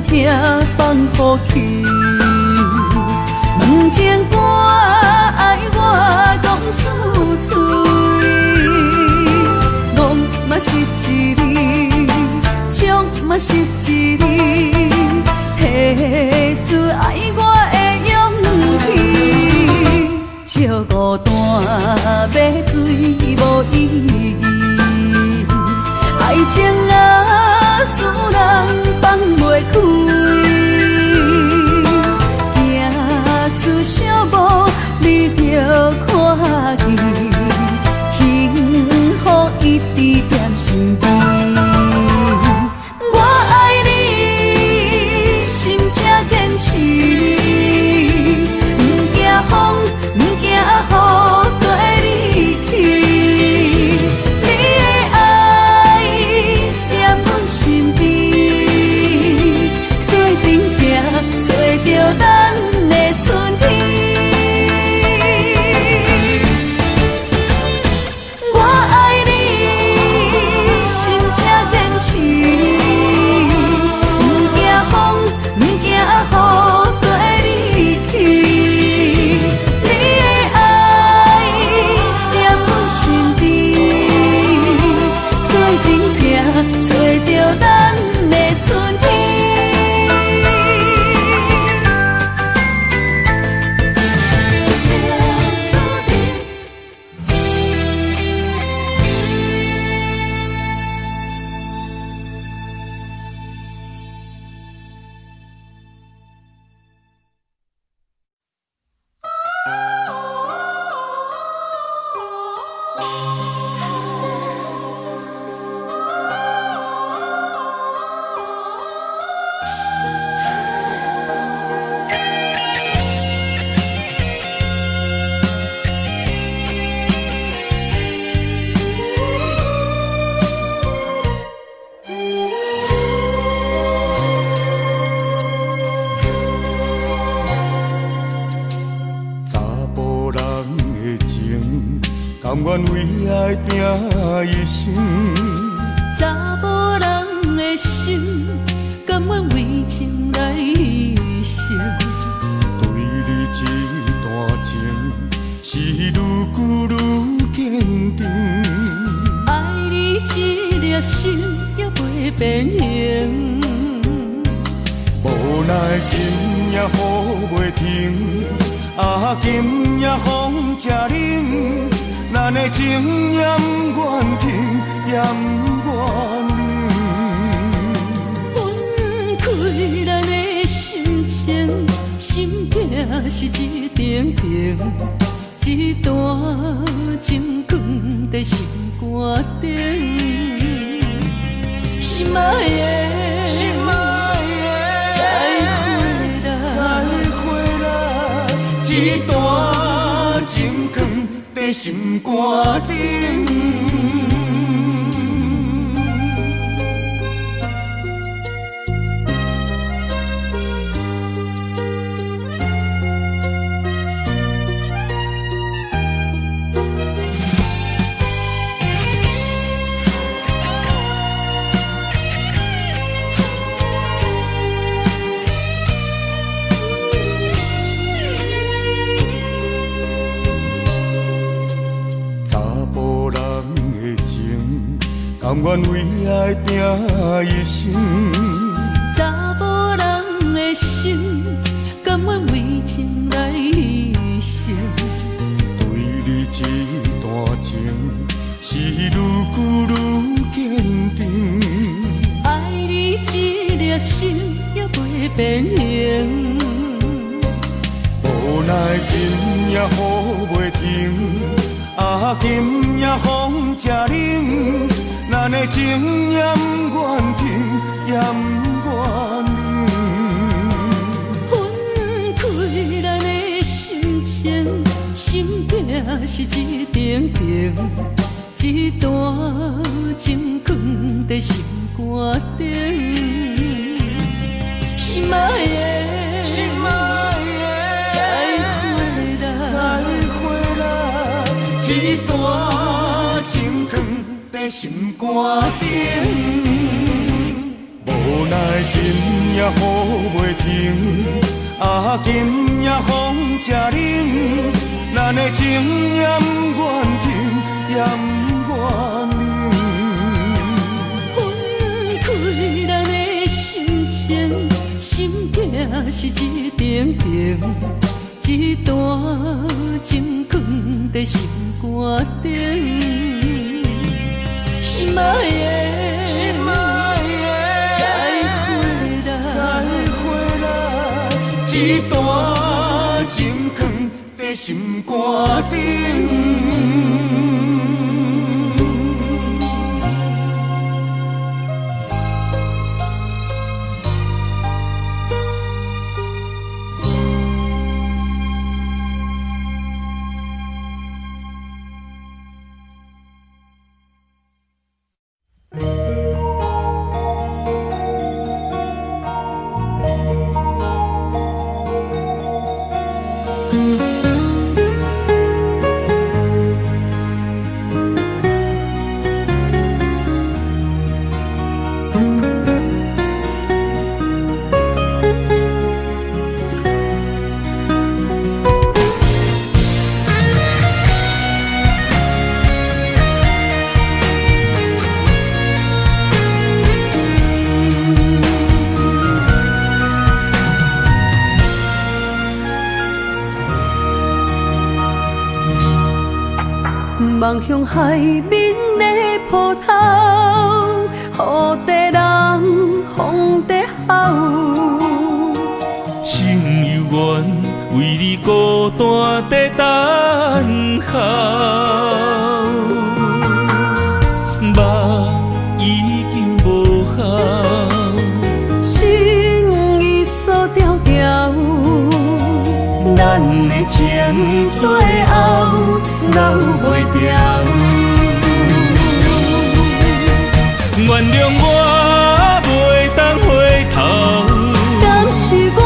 听放乎去。问情歌爱我讲出嘴，戆嘛是一字，唱嘛是一字，提出爱我的勇气。笑孤单要水无意义，爱情啊，使人放袂开。出小无，你着看见，幸福一直踮身边。我爱你，心才坚持，不惊风，不惊雨跟你去。你的爱踮阮身边，做阵行，找着咱的春天。我爱你，心才坚持，不惊风，不惊雨跟你去。你的爱踮阮身边，做阵行，找着咱的春天。甘愿为爱拼一生，查某人的心，甘愿为情来牺牲。对你这段情，是愈久愈坚定。爱你这粒心也袂变形，无奈今夜雨袂停，啊今夜风正冷。咱的情也不愿停，也不愿冷。分开咱的心情，心痛是一定定，一段情放在心肝顶。心爱的，心爱的，再回来，一段情放在心肝顶。甘愿为爱拼一生，查某人的心，甘愿为情来牺牲。对你这段情，是愈久愈坚定。爱你这粒心也袂变形，无奈今夜雨袂停，啊今夜风正冷。咱的情也不愿停，也不愿冷。分开咱的心情，心痛是一定定，一段情放在心肝顶。心爱的，心爱的，再回来，一段情放在心肝顶。无奈今夜雨袂停，啊，今夜风正冷，咱的情也不愿停，也不愿冷。分开咱的心情，心痛是一定定，一段情放在心肝顶。心爱的，再回来，一段情放在心肝顶。望向海面的波涛，雨在人，风在吼。心犹原为你孤单在等候，梦已经无效，心已锁条条，咱的情最后留袂掉。原谅我袂当回头，敢是我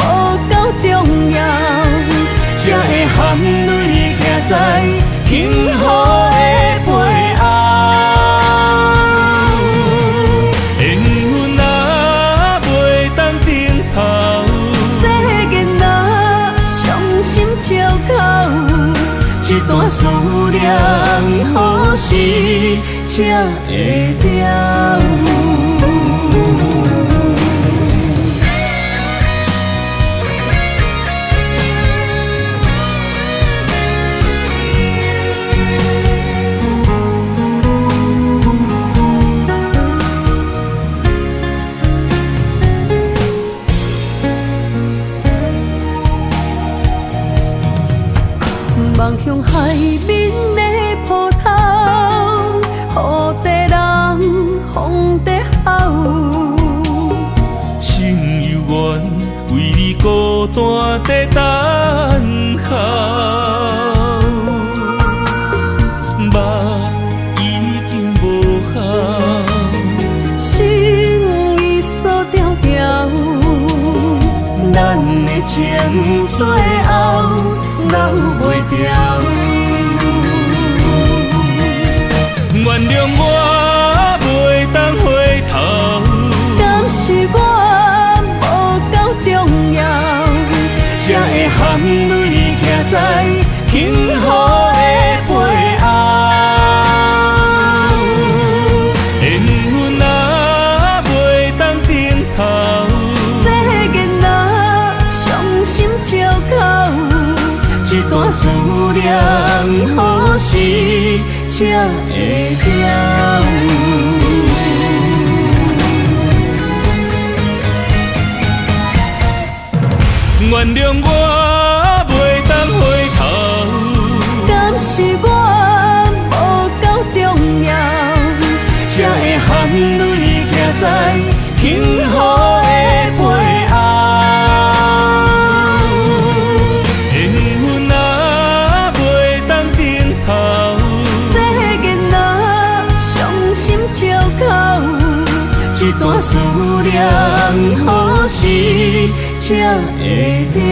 无够重要，才会含泪徛在幸福的背后。缘分啊袂当停靠，世间啊伤心借口，一段思念何时才会了？望向海面的波涛，雨在人，风在吼。心犹原为你孤单在等候，梦已经无效，心已锁条条，咱的情最后留袂掉。原谅我袂当回头，敢是我无够重要，才会含泪徛在幸福的背后。缘分啊袂当停靠，世间啊伤心借口，一段思念何时才会了？原谅我袂当回头，敢是我无够重要，才会含泪徛在幸福的背后。缘分啊袂当停靠，世间啊伤心借口，一段思念何时才会了？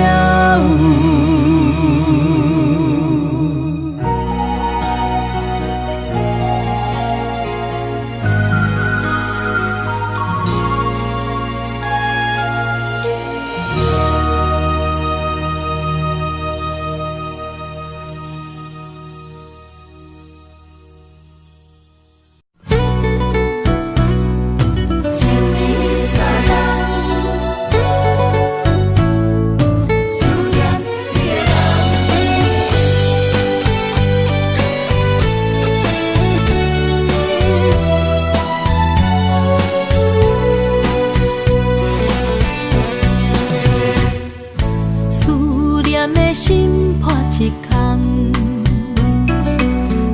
念的心破一空，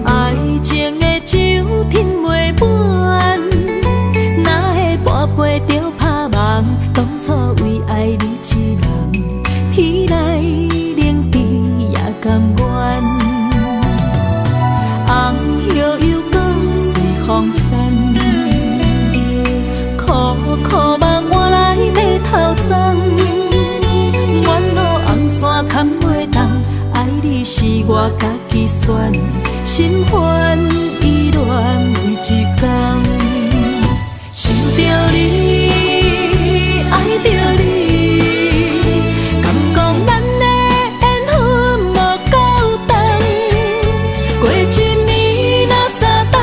爱情的酒饮袂满，哪会跋杯着拍梦？当初为爱你一人，天来冷滴也甘愿。红叶又搁随风散，苦苦梦换来马头鬃。远路红线牵袂动，爱你是我家己选，心烦意乱为一天。想着你，爱着你，敢讲咱的缘分无够长？过一年若三冬，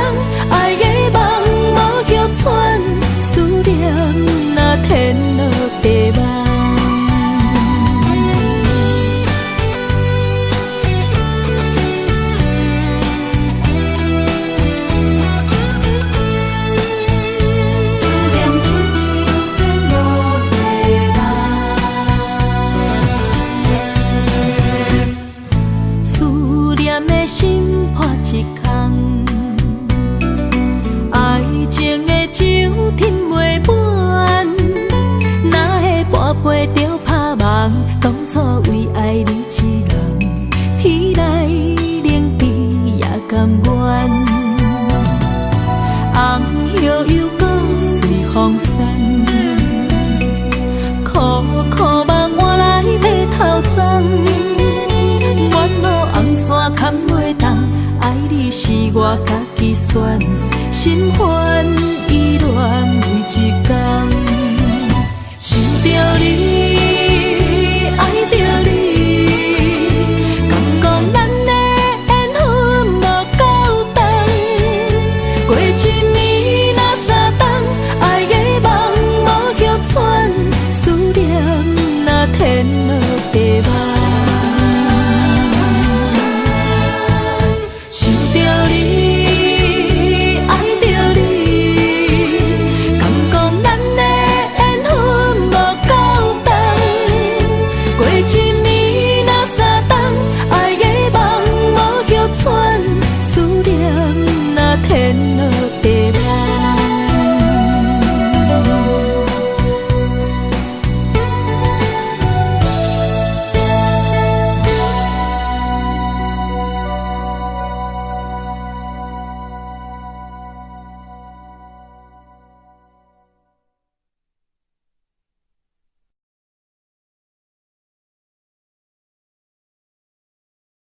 爱的梦无叫喘，思念若天落地网。心破一空，爱情的酒饮袂满，哪会跋杯着拍梦？当初为爱你一人，天来冷滴也甘愿。红叶又搁随风散，苦苦梦换来马头鬃。远路红线牵袂动，爱你是我家